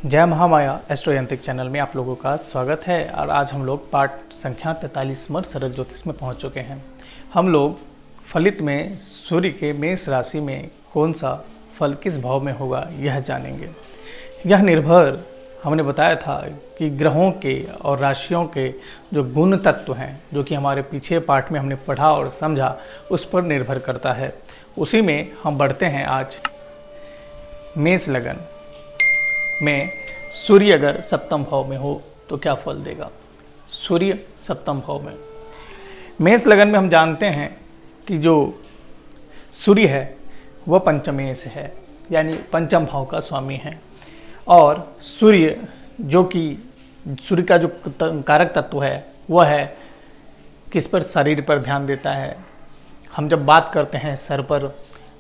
जय महामाया एस्ट्रोयंत्रिक चैनल में आप लोगों का स्वागत है। और आज हम लोग पाठ संख्या 43 मर शरद ज्योतिष में पहुंच चुके हैं। हम लोग फलित में सूर्य के मेष राशि में कौन सा फल किस भाव में होगा यह जानेंगे। यह निर्भर हमने बताया था कि ग्रहों के और राशियों के जो गुण तत्व हैं, जो कि हमारे पीछे पाठ में हमने पढ़ा और समझा, उस पर निर्भर करता है। उसी में हम बढ़ते हैं आज। मेष लगन में सूर्य अगर सप्तम भाव में हो तो क्या फल देगा। सूर्य सप्तम भाव में, मेष लगन में हम जानते हैं कि जो सूर्य है वह पंचमेश है, यानी पंचम भाव का स्वामी है। और सूर्य जो कि सूर्य का जो कारक तत्व है वह है किस पर, शरीर पर ध्यान देता है। हम जब बात करते हैं सर पर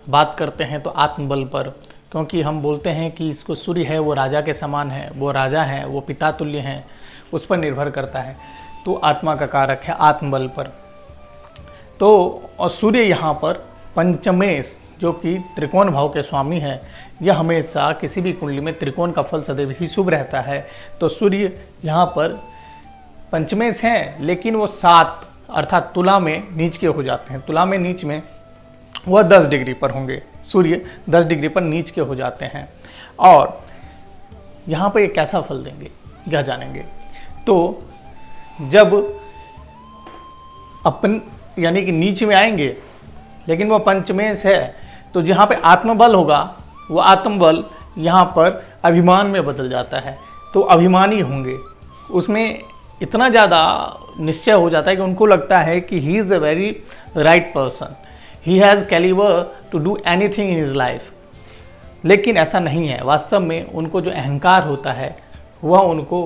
बात करते हैं तो आत्मबल पर, क्योंकि हम बोलते हैं कि इसको सूर्य है वो राजा के समान है, वो राजा है, वो पिता तुल्य हैं, उस पर निर्भर करता है। तो आत्मा का कारक है आत्मबल पर। तो और सूर्य यहाँ पर पंचमेश जो कि त्रिकोण भाव के स्वामी है, यह हमेशा किसी भी कुंडली में त्रिकोण का फल सदैव ही शुभ रहता है। तो सूर्य यहाँ पर पंचमेश हैं, लेकिन वो 7 अर्थात तुला में नीच के हो जाते हैं। तुला में नीच में वह 10 डिग्री पर होंगे, सूर्य 10 डिग्री पर नीच के हो जाते हैं। और यहाँ पर ये कैसा फल देंगे यह जानेंगे। तो जब अपन यानी कि नीच में आएंगे, लेकिन वह पंचमेश है, तो जहाँ पे आत्मबल होगा वो आत्मबल यहाँ पर अभिमान में बदल जाता है। तो अभिमानी होंगे, उसमें इतना ज़्यादा निश्चय हो जाता है कि उनको लगता है कि he is a very right person, he has calibre to do anything in his life. लेकिन ऐसा नहीं है। वास्तव में उनको जो अहंकार होता है वह उनको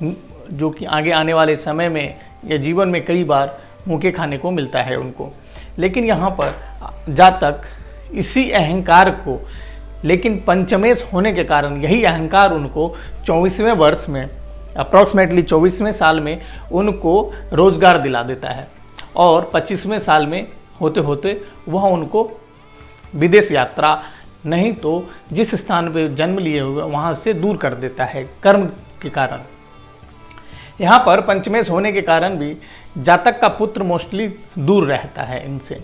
जो कि आगे आने वाले समय में या जीवन में कई बार मुँह खाने को मिलता है उनको। लेकिन यहाँ पर जातक इसी अहंकार को, लेकिन पंचमेश होने के कारण यही अहंकार उनको 24वें वर्ष में अप्रॉक्सीमेटली 24वें साल में उनको रोजगार दिला देता है। और 25वें साल में होते होते वह उनको विदेश यात्रा, नहीं तो जिस स्थान पर जन्म लिए हुए वहाँ से दूर कर देता है कर्म के कारण। यहाँ पर पंचमेश होने के कारण भी जातक का पुत्र मोस्टली दूर रहता है इनसे।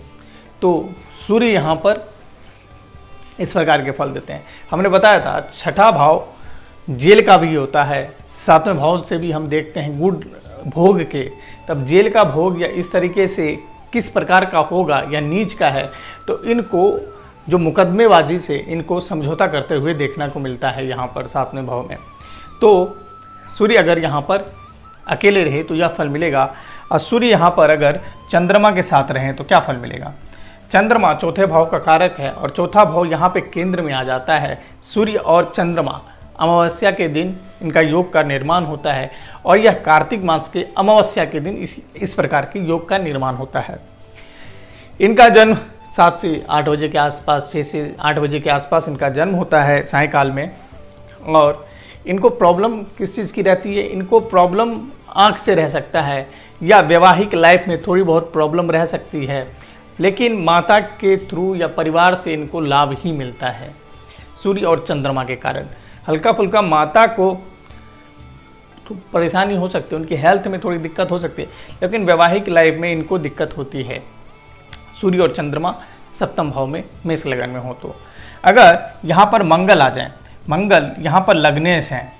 तो सूर्य यहाँ पर इस प्रकार के फल देते हैं। हमने बताया था छठा भाव जेल का भी होता है, 7वें भाव से भी हम देखते हैं गुड भोग के। तब जेल का भोग या इस तरीके से किस प्रकार का होगा या नीच का है, तो इनको जो मुकदमेबाजी से इनको समझौता करते हुए देखने को मिलता है यहाँ पर 7वें भाव में। तो सूर्य अगर यहाँ पर अकेले रहे तो यह फल मिलेगा। और सूर्य यहाँ पर अगर चंद्रमा के साथ रहें तो क्या फल मिलेगा। चंद्रमा चौथे भाव का कारक है और चौथा भाव यहाँ पे केंद्र में आ जाता है। सूर्य और चंद्रमा अमावस्या के दिन इनका योग का निर्माण होता है और यह कार्तिक मास के अमावस्या के दिन इस प्रकार के योग का निर्माण होता है। इनका जन्म 7 से 8 बजे के आसपास, 6 से 8 बजे के आसपास इनका जन्म होता है सायंकाल में। और इनको प्रॉब्लम किस चीज़ की रहती है, इनको प्रॉब्लम आँख से रह सकता है या वैवाहिक लाइफ में थोड़ी बहुत प्रॉब्लम रह सकती है, लेकिन माता के थ्रू या परिवार से इनको लाभ ही मिलता है सूर्य और चंद्रमा के कारण। हल्का फुल्का माता को तो परेशानी हो सकती है, उनकी हेल्थ में थोड़ी दिक्कत हो सकती है, लेकिन वैवाहिक लाइफ में इनको दिक्कत होती है। सूर्य और चंद्रमा सप्तम भाव में मेष लगन में हो तो। अगर यहाँ पर मंगल आ जाए, मंगल यहाँ पर लग्नेश हैं,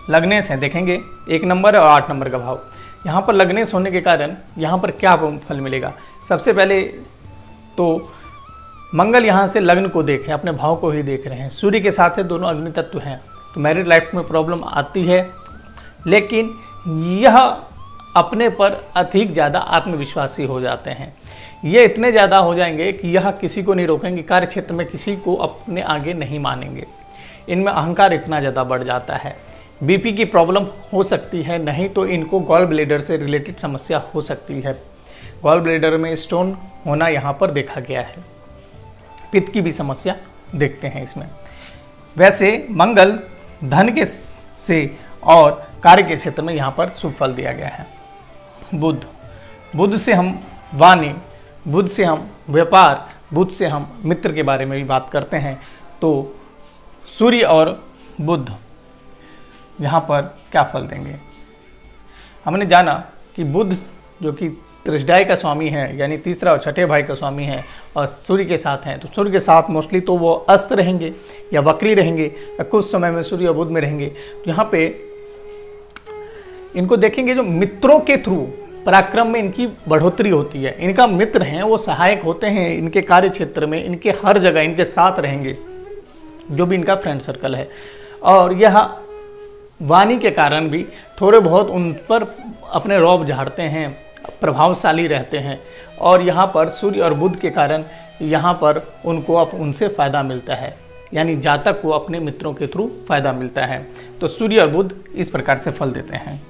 लग्नेश हैं, देखेंगे 1 नंबर और 8 नंबर का भाव। यहाँ पर लग्नेश होने के कारण यहाँ पर क्या फल मिलेगा। सबसे पहले तो मंगल यहाँ से लग्न को देख रहे हैं, अपने भाव को ही देख रहे हैं, सूर्य के साथ है, दोनों अग्नि तत्व हैं। तो मैरिड लाइफ में प्रॉब्लम आती है, लेकिन यह अपने पर अधिक ज़्यादा आत्मविश्वासी हो जाते हैं। ये इतने ज़्यादा हो जाएंगे कि यह किसी को नहीं रोकेंगे, कार्य क्षेत्र में किसी को अपने आगे नहीं मानेंगे। इनमें अहंकार इतना ज़्यादा बढ़ जाता है। बीपी की प्रॉब्लम हो सकती है, नहीं तो इनको गॉल ब्लेडर से रिलेटेड समस्या हो सकती है। गॉल ब्लेडर में स्टोन होना यहाँ पर देखा गया है। पित्त की भी समस्या देखते हैं इसमें। वैसे मंगल धन के से और कार्य के क्षेत्र में यहाँ पर शुभ फल दिया गया है। बुध से हम वाणी, बुध से हम व्यापार, बुध से हम मित्र के बारे में भी बात करते हैं। तो सूर्य और बुध यहाँ पर क्या फल देंगे। हमने जाना कि बुध जो कि त्रिशदाई का स्वामी है, यानी तीसरा और छठे भाई का स्वामी है, और सूर्य के साथ हैं, तो सूर्य के साथ मोस्टली तो वो अस्त रहेंगे या वक्री रहेंगे या कुछ समय में सूर्य और बुध में रहेंगे। तो यहाँ पे इनको देखेंगे, जो मित्रों के थ्रू पराक्रम में इनकी बढ़ोतरी होती है। इनका मित्र हैं वो सहायक होते हैं इनके कार्य क्षेत्र में, इनके हर जगह इनके साथ रहेंगे, जो भी इनका फ्रेंड सर्कल है। और यह वाणी के कारण भी थोड़े बहुत उन पर अपने रौब झाड़ते हैं, प्रभावशाली रहते हैं। और यहाँ पर सूर्य और बुध के कारण यहाँ पर उनको उनसे फ़ायदा मिलता है, यानी जातक को अपने मित्रों के थ्रू फ़ायदा मिलता है। तो सूर्य और बुध इस प्रकार से फल देते हैं।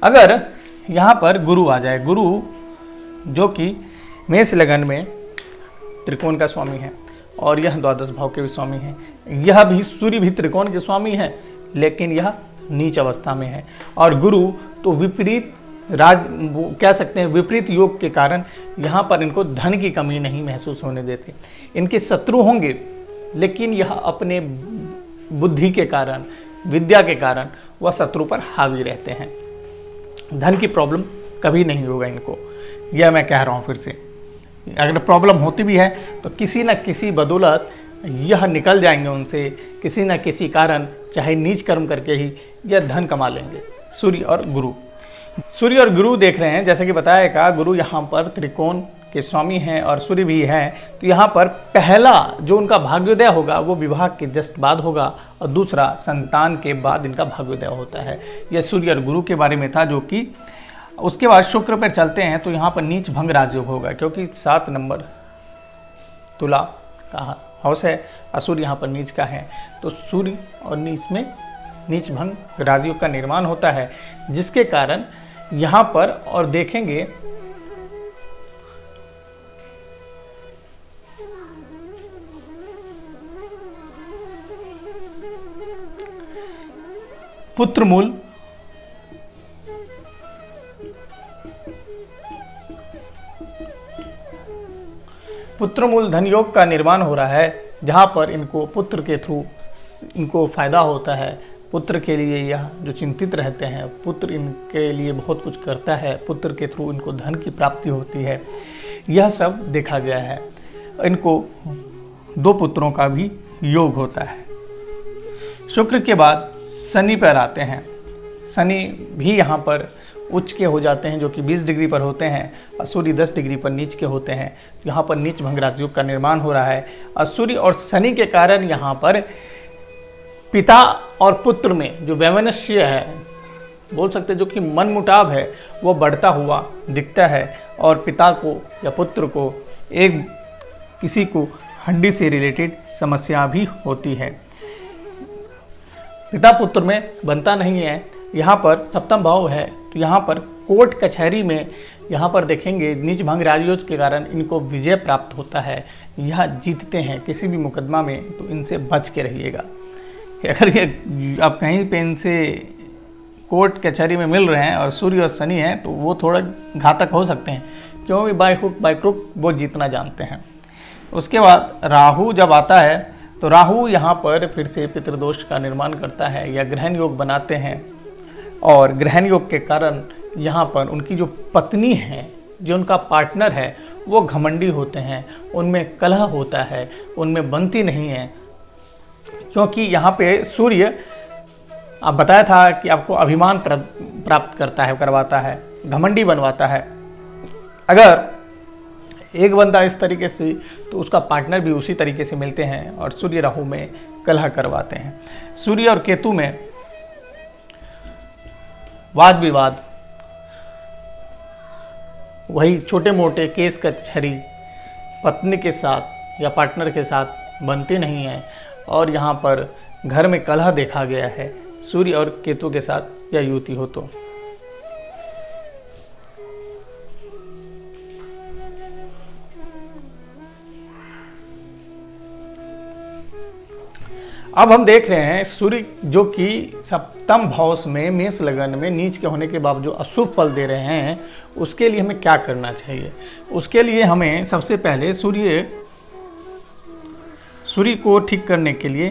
अगर यहाँ पर गुरु आ जाए, गुरु जो कि मेष लगन में त्रिकोण का स्वामी है और यह द्वादश भाव के भी स्वामी है, यह भी सूर्य भी त्रिकोण के स्वामी है, लेकिन यह नीच अवस्था में है। और गुरु तो विपरीत कह सकते हैं विपरीत योग के कारण यहाँ पर इनको धन की कमी नहीं महसूस होने देते। इनके शत्रु होंगे, लेकिन यह अपने बुद्धि के कारण, विद्या के कारण वह शत्रु पर हावी रहते हैं। धन की प्रॉब्लम कभी नहीं होगा इनको, यह मैं कह रहा हूँ फिर से। अगर प्रॉब्लम होती भी है तो किसी न किसी बदौलत यह निकल जाएंगे उनसे, किसी न किसी कारण, चाहे नीच कर्म करके ही यह धन कमा लेंगे। सूर्य और गुरु, सूर्य और गुरु देख रहे हैं, जैसे कि बताया का गुरु यहाँ पर त्रिकोण के स्वामी हैं और सूर्य भी हैं। तो यहाँ पर पहला जो उनका भाग्योदय होगा वो विवाह के जस्ट बाद होगा, और दूसरा संतान के बाद इनका भाग्योदय होता है। यह सूर्य और गुरु के बारे में था, जो कि उसके बाद शुक्र पर चलते हैं तो यहाँ पर नीच भंग राजयोग होगा, क्योंकि 7 नंबर तुला का हाउस है, सूर्य यहाँ पर नीच का है। तो सूर्य और नीच में नीच भंग राजयोग का निर्माण होता है, जिसके कारण यहाँ पर और देखेंगे पुत्र मूल, पुत्र मूल धन योग का निर्माण हो रहा है, जहाँ पर इनको पुत्र के थ्रू इनको फायदा होता है। पुत्र के लिए यह जो चिंतित रहते हैं, पुत्र इनके लिए बहुत कुछ करता है, पुत्र के थ्रू इनको धन की प्राप्ति होती है, यह सब देखा गया है। इनको 2 पुत्रों का भी योग होता है। शुक्र के बाद शनि पर आते हैं। शनि भी यहाँ पर उच्च के हो जाते हैं, जो कि 20 डिग्री पर होते हैं, और सूर्य 10 डिग्री पर नीच के होते हैं। यहाँ पर नीच भंग राजयोग का निर्माण हो रहा है, और सूर्य और शनि के कारण यहाँ पर पिता और पुत्र में जो वैमनस्य है, बोल सकते हैं जो कि मनमुटाव है, वो बढ़ता हुआ दिखता है। और पिता को या पुत्र को किसी को हड्डी से रिलेटेड समस्या भी होती है। पिता पुत्र में बनता नहीं है। यहाँ पर सप्तम भाव है, तो यहाँ पर कोर्ट कचहरी में यहाँ पर देखेंगे नीच भंग राजयोग के कारण इनको विजय प्राप्त होता है। यह जीतते हैं किसी भी मुकदमा में, तो इनसे बच के रहिएगा। अगर ये आप कहीं पे इनसे कोर्ट कचहरी में मिल रहे हैं और सूर्य और शनि हैं, तो वो थोड़ा घातक हो सकते हैं, क्योंकि बाय हुक बाय क्रुक वो जीतना जानते हैं। उसके बाद राहु जब आता है, तो राहु यहाँ पर फिर से पितृदोष का निर्माण करता है, या ग्रहण योग बनाते हैं। और ग्रहण योग के कारण यहाँ पर उनकी जो पत्नी है, जो उनका पार्टनर है, वो घमंडी होते हैं, उनमें कलह होता है, उनमें बनती नहीं है। क्योंकि यहाँ पे सूर्य आप बताया था कि आपको अभिमान प्राप्त करवाता है, घमंडी बनवाता है। अगर एक बंदा इस तरीके से, तो उसका पार्टनर भी उसी तरीके से मिलते हैं और सूर्य राहु में कलह करवाते हैं। सूर्य और केतु में वाद विवाद, वही छोटे मोटे केस कचहरी पत्नी के साथ या पार्टनर के साथ बनते नहीं हैं, और यहाँ पर घर में कलह देखा गया है सूर्य और केतु के साथ या युति हो तो। अब हम देख रहे हैं सूर्य जो कि सप्तम भाव में मेष लगन में नीच के होने के बावजूद अशुभ फल दे रहे हैं, उसके लिए हमें क्या करना चाहिए। उसके लिए हमें सबसे पहले सूर्य को ठीक करने के लिए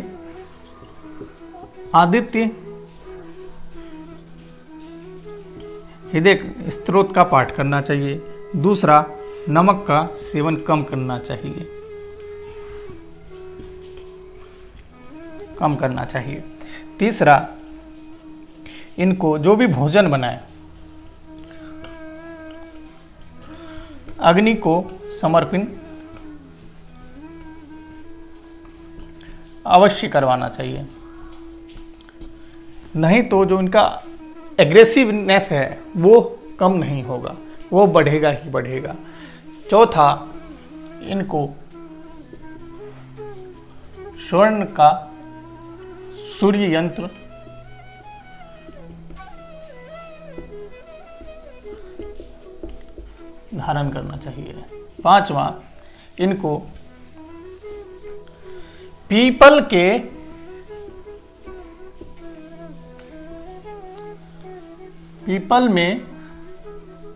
आदित्य हृदय स्त्रोत का पाठ करना चाहिए। दूसरा, नमक का सेवन कम करना चाहिए, कम करना चाहिए। तीसरा, इनको जो भी भोजन बनाए अग्नि को समर्पित अवश्य करवाना चाहिए, नहीं तो जो इनका एग्रेसिवनेस है वो कम नहीं होगा, वो बढ़ेगा ही बढ़ेगा। चौथा, इनको स्वर्ण का सूर्य यंत्र धारण करना चाहिए। पांचवा, इनको पीपल में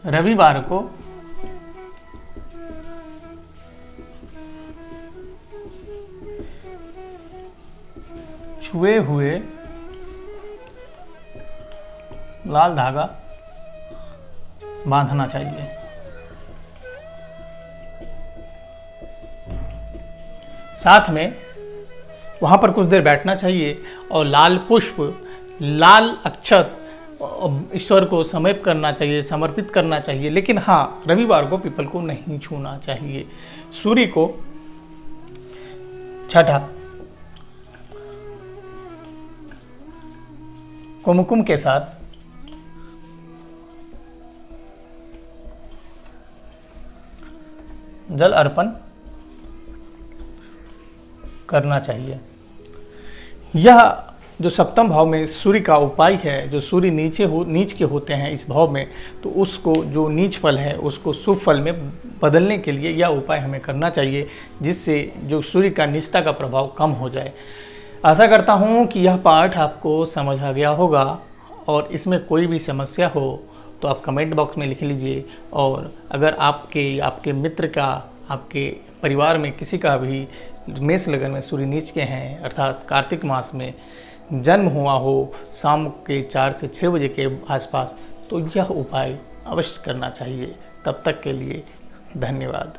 रविवार को छुए हुए लाल धागा बांधना चाहिए। साथ में वहाँ पर कुछ देर बैठना चाहिए और लाल पुष्प, लाल अक्षत ईश्वर को समर्पित करना चाहिए, समर्पित करना चाहिए। लेकिन हाँ, रविवार को पीपल को नहीं छूना चाहिए। सूर्य को छठा, कुमकुम के साथ जल अर्पण करना चाहिए। यह जो सप्तम भाव में सूर्य का उपाय है, जो सूर्य नीच के होते हैं इस भाव में, तो उसको जो नीच फल है उसको शुभ फल में बदलने के लिए यह उपाय हमें करना चाहिए, जिससे जो सूर्य का नीचता का प्रभाव कम हो जाए। आशा करता हूँ कि यह पाठ आपको समझ आ गया होगा, और इसमें कोई भी समस्या हो तो आप कमेंट बॉक्स में लिख लीजिए। और अगर आपके मित्र का, आपके परिवार में किसी का भी मेष लगन में सूर्य नीच के हैं, अर्थात कार्तिक मास में जन्म हुआ हो शाम के 4 से 6 बजे के आसपास, तो यह उपाय अवश्य करना चाहिए। तब तक के लिए धन्यवाद।